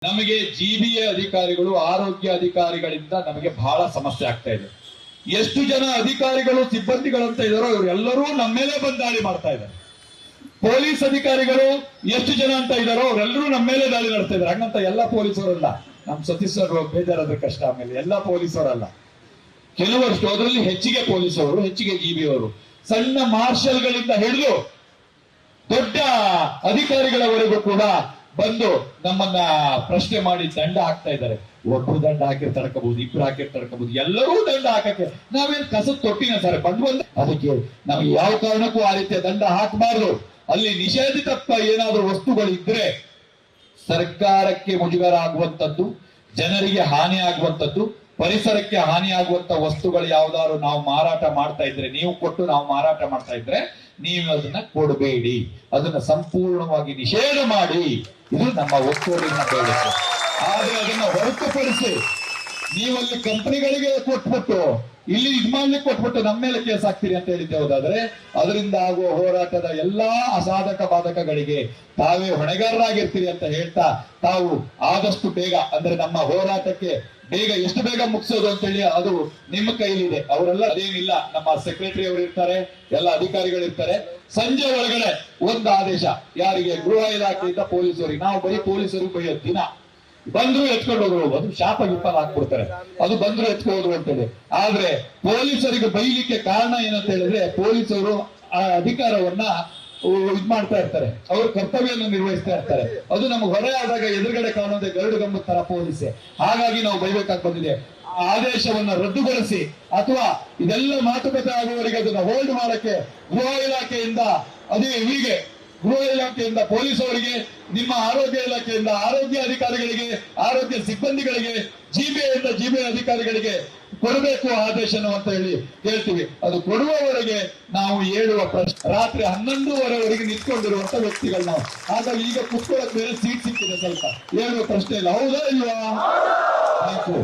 ನಮಗೆ ಜಿಬಿಎ ಅಧಿಕಾರಿಗಳು ಆರೋಗ್ಯ ಅಧಿಕಾರಿಗಳಿಂದ ನಮಗೆ ಬಹಳ ಸಮಸ್ಯೆ ಆಗ್ತಾ ಇದೆ. ಎಷ್ಟು ಜನ ಅಧಿಕಾರಿಗಳು ಸಿಬ್ಬಂದಿಗಳಂತ ಇದಾರೋ ಇವರೆಲ್ಲರೂ ನಮ್ಮ ಮೇಲೆ ಬಂದು ದಾಳಿ ಮಾಡ್ತಾ ಇದ್ದಾರೆ. ಪೊಲೀಸ್ ಅಧಿಕಾರಿಗಳು ಎಷ್ಟು ಜನ ಅಂತ ಇದಾರೋ ಅವರೆಲ್ಲರೂ ನಮ್ಮ ಮೇಲೆ ದಾಳಿ ನಡೆಸ್ತಾ ಇದ್ದಾರೆ. ಹಂಗಂತ ಎಲ್ಲ ಪೊಲೀಸರಲ್ಲ, ನಮ್ಮ ಸತೀಶ್ ಅವರು ಬೇಜಾರಾದ ಕಷ್ಟ. ಆಮೇಲೆ ಎಲ್ಲ ಪೊಲೀಸರಲ್ಲ, ಕೆಲವಷ್ಟು ಅದರಲ್ಲಿ ಹೆಚ್ಚಿಗೆ ಪೊಲೀಸವರು, ಹೆಚ್ಚಿಗೆ ಜಿಬಿ ಅವರು, ಸಣ್ಣ ಮಾರ್ಷಲ್ಗಳಿಂದ ಹಿಡಿದು ದೊಡ್ಡ ಅಧಿಕಾರಿಗಳವರೆಗೂ ಕೂಡ ಬಂದು ನಮ್ಮನ್ನ ಪ್ರಶ್ನೆ ಮಾಡಿ ದಂಡ ಹಾಕ್ತಾ ಇದ್ದಾರೆ. ಒಬ್ರು ದಂಡ ಹಾಕಿ ತಡ್ಕಬಹುದು, ಇಬ್ರು ಹಾಕಿ ತಡ್ಕಬಹುದು, ಎಲ್ಲರೂ ದಂಡ ಹಾಕಕ್ಕೆ ನಾವೇನ್ ಕಸದ ತೊಟ್ಟಿನ ಸರ್ ಬಂದು ಅದಕ್ಕೆ ನಮ್ಗೆ ಯಾವ ಕಾರಣಕ್ಕೂ ಆ ರೀತಿಯ ದಂಡ ಹಾಕಬಾರ್ದು. ಅಲ್ಲಿ ನಿಷೇಧಿತ ಏನಾದ್ರೂ ವಸ್ತುಗಳು ಇದ್ರೆ ಸರ್ಕಾರಕ್ಕೆ ಮುಜುಗರ ಆಗುವಂತದ್ದು, ಜನರಿಗೆ ಹಾನಿ ಆಗುವಂತದ್ದು, ಪರಿಸರಕ್ಕೆ ಹಾನಿ ಆಗುವಂತ ವಸ್ತುಗಳು ಯಾವ್ದಾದ್ರು ನಾವು ಮಾರಾಟ ಮಾಡ್ತಾ ಇದ್ರೆ, ನೀವು ಕೊಟ್ಟು ನಾವು ಮಾರಾಟ ಮಾಡ್ತಾ ಇದ್ರೆ ನೀವು ಅದನ್ನ ಕೊಡಬೇಡಿ, ಅದನ್ನ ಸಂಪೂರ್ಣವಾಗಿ ನಿಷೇಧ ಮಾಡಿ. ಇದು ನಮ್ಮ ಒತ್ತುವರಿನ ಬೇಡಿಕೆ. ಆದ್ರೆ ಅದನ್ನ ಹೊರತುಪಡಿಸಿ ನೀವಲ್ಲಿ ಕಂಪನಿಗಳಿಗೆ ಕೊಟ್ಬಿಟ್ಟು ಇಲ್ಲಿ ಇದ್ ಮಾಡ್ಲಿಕ್ಕೆ ಕೊಟ್ಬಿಟ್ಟು ನಮ್ಮ ಮೇಲೆ ಕೇಸ್ ಹಾಕ್ತೀರಿ ಅಂತ ಹೇಳಿದ್ದೆ ಹೋದಾದ್ರೆ ಅದರಿಂದ ಆಗುವ ಹೋರಾಟದ ಎಲ್ಲಾ ಅಸಾಧಕ ಬಾಧಕಗಳಿಗೆ ತಾವೇ ಹೊಣೆಗಾರರಾಗಿರ್ತೀರಿ ಅಂತ ಹೇಳ್ತಾ, ತಾವು ಆದಷ್ಟು ಬೇಗ ಅಂದ್ರೆ ನಮ್ಮ ಹೋರಾಟಕ್ಕೆ ಬೇಗ ಎಷ್ಟು ಬೇಗ ಮುಗಿಸೋದು ಅಂತ ಹೇಳಿ ಅದು ನಿಮ್ಮ ಕೈಲಿದೆ. ಅವರೆಲ್ಲ ಅದೇನಿಲ್ಲ, ನಮ್ಮ ಸೆಕ್ರೆಟರಿ ಅವರು ಇರ್ತಾರೆ, ಎಲ್ಲ ಅಧಿಕಾರಿಗಳಿರ್ತಾರೆ. ಸಂಜೆ ಒಳಗಡೆ ಒಂದು ಆದೇಶ ಯಾರಿಗೆ, ಗೃಹ ಇಲಾಖೆಯಿಂದ ಪೊಲೀಸರಿಗೆ. ನಾವು ಬರೀ ಪೊಲೀಸರಿಗೆ ಬೈಯೋದು ದಿನ ಬಂದ್ರು ಎತ್ಕೊಂಡು ಹೋದ್ರು, ಅದು ಶಾಪ ಗಿಪ್ಪಲ್ ಹಾಕ್ಬಿಡ್ತಾರೆ, ಅದು ಬಂದ್ರು ಎತ್ಕೋದ್ರು ಅಂತೇಳಿ. ಆದ್ರೆ ಪೊಲೀಸರಿಗೆ ಬೈಲಿಕ್ಕೆ ಕಾರಣ ಏನಂತ ಹೇಳಿದ್ರೆ ಪೊಲೀಸರು ಆ ಅಧಿಕಾರವನ್ನ ಇದ್ ಮಾಡ್ತಾ ಇರ್ತಾರೆ, ಅವ್ರ ಕರ್ತವ್ಯವನ್ನು ನಿರ್ವಹಿಸ್ತಾ ಇರ್ತಾರೆ. ಅದು ನಮ್ಗೆ ಹೊರೆ ಆದಾಗ ಎದುರುಗಡೆ ಕಾಣೋದೇ ಗರುಡು ಗಮ್ಮತ್ ತರ ಪೊಲೀಸೆ. ಹಾಗಾಗಿ ನಾವು ಬೈಬೇಕಾಗಿ ಬಂದಿದೆ. ಆದೇಶವನ್ನ ರದ್ದುಗೊಳಿಸಿ ಅಥವಾ ಇದೆಲ್ಲ ಮಾತುಕತೆ ಆಗುವವರೆಗೆ ಅದನ್ನ ಹೋಲ್ಡ್ ಮಾಡಕ್ಕೆ ಗೃಹ ಇಲಾಖೆಯಿಂದ, ಅದೇ ಹೀಗೆ ಗೃಹ ಇಲಾಖೆಯಿಂದ ಪೊಲೀಸ್ ಅವರಿಗೆ, ನಿಮ್ಮ ಆರೋಗ್ಯ ಇಲಾಖೆಯಿಂದ ಆರೋಗ್ಯ ಅಧಿಕಾರಿಗಳಿಗೆ, ಆರೋಗ್ಯ ಸಿಬ್ಬಂದಿಗಳಿಗೆ, ಜಿಬಿಎ ಅಧಿಕಾರಿಗಳಿಗೆ ಕೊಡಬೇಕು ಆದೇಶನ ಅಂತ ಹೇಳಿ ಹೇಳ್ತೀವಿ. ಅದು ಕೊಡುವವರೆಗೆ ನಾವು ಹೇಳುವ ಪ್ರಶ್ನೆ, ರಾತ್ರಿ 11:30ವರೆಗೆ ನಿಂತ್ಕೊಂಡಿರುವಂತ ವ್ಯಕ್ತಿಗಳು ನಾವು. ಹಾಗಾಗಿ ಈಗ ಕುತ್ಕೊಳ್ಳೋಕೆ ಬೇರೆ ಸೀಟ್ ಸಿಕ್ಕಿದೆ, ಸ್ವಲ್ಪ ಹೇಳುವ ಪ್ರಶ್ನೆ ಇಲ್ಲ. ಹೌದಾ ಇಲ್ವಾ? Thank you.